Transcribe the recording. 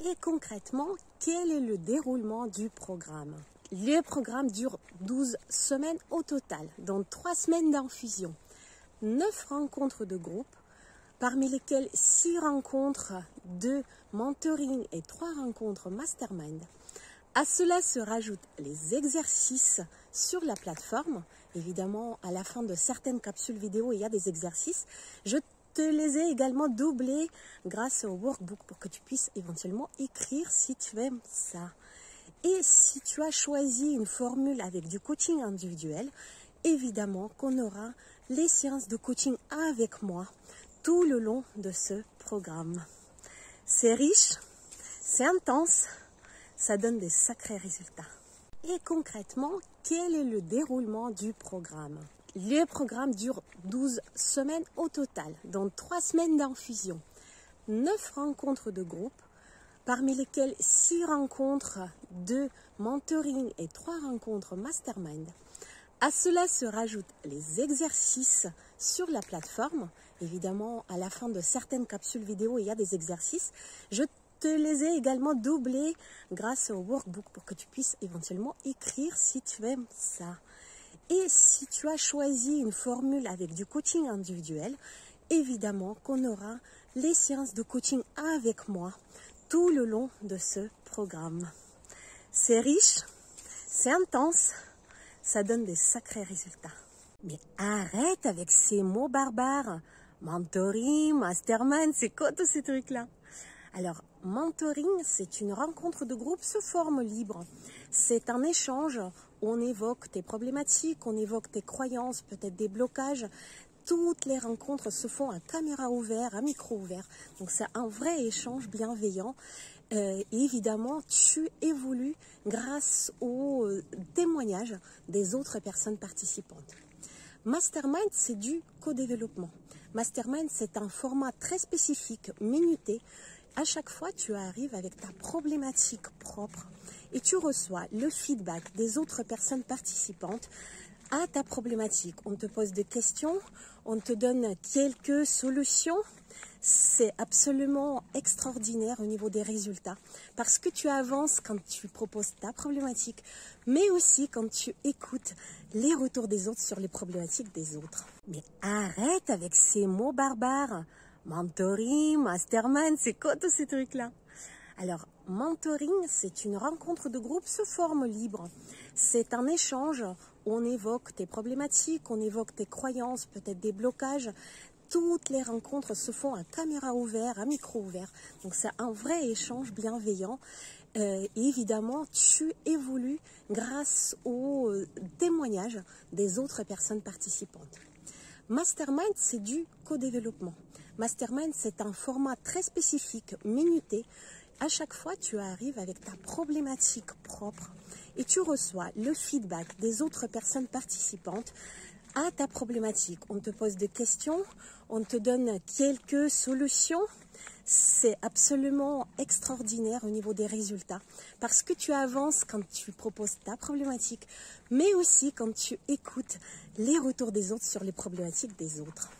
Et concrètement, quel est le déroulement du programme? Le programme dure 12 semaines au total, dont 3 semaines d'infusion, 9 rencontres de groupe, parmi lesquelles 6 rencontres de mentoring et 3 rencontres mastermind. À cela se rajoutent les exercices sur la plateforme. Évidemment, à la fin de certaines capsules vidéo, il y a des exercices. Je te les ai également doublés grâce au workbook pour que tu puisses éventuellement écrire si tu aimes ça. Et si tu as choisi une formule avec du coaching individuel, évidemment qu'on aura les séances de coaching avec moi tout le long de ce programme. C'est riche, c'est intense, ça donne des sacrés résultats. Et concrètement, quel est le déroulement du programme? Le programme dure 12 semaines au total, dont 3 semaines d'infusion, 9 rencontres de groupe, parmi lesquelles 6 rencontres de mentoring et 3 rencontres mastermind. À cela se rajoutent les exercices sur la plateforme. Évidemment, à la fin de certaines capsules vidéo, il y a des exercices. Je te les ai également doublés grâce au workbook pour que tu puisses éventuellement écrire si tu aimes ça. Et si tu as choisi une formule avec du coaching individuel, évidemment qu'on aura les séances de coaching avec moi tout le long de ce programme. C'est riche, c'est intense, ça donne des sacrés résultats. Mais arrête avec ces mots barbares. Mentoring, mastermind, c'est quoi tous ces trucs-là? Alors, mentoring, c'est une rencontre de groupe sous forme libre. C'est un échange où on évoque tes problématiques, on évoque tes croyances, peut-être des blocages. Toutes les rencontres se font à caméra ouverte, à micro ouvert. Donc, c'est un vrai échange bienveillant. Et évidemment, tu évolues grâce aux témoignages des autres personnes participantes. Mastermind, c'est du co-développement. Mastermind, c'est un format très spécifique, minuté. À chaque fois, tu arrives avec ta problématique propre et tu reçois le feedback des autres personnes participantes à ta problématique. On te pose des questions, on te donne quelques solutions. C'est absolument extraordinaire au niveau des résultats parce que tu avances quand tu proposes ta problématique, mais aussi quand tu écoutes les retours des autres sur les problématiques des autres. Mais arrête avec ces mots barbares. Mentoring, mastermind, c'est quoi tous ces trucs-là? Alors, mentoring, c'est une rencontre de groupe sous forme libre. C'est un échange où on évoque tes problématiques, on évoque tes croyances, peut-être des blocages. Toutes les rencontres se font à caméra ouverte, à micro ouvert. Donc, c'est un vrai échange bienveillant. Et évidemment, tu évolues grâce aux témoignages des autres personnes participantes. Mastermind, c'est du co-développement. Mastermind, c'est un format très spécifique, minuté. À chaque fois, tu arrives avec ta problématique propre et tu reçois le feedback des autres personnes participantes à ta problématique. On te pose des questions, on te donne quelques solutions. C'est absolument extraordinaire au niveau des résultats parce que tu avances quand tu proposes ta problématique, mais aussi quand tu écoutes les retours des autres sur les problématiques des autres.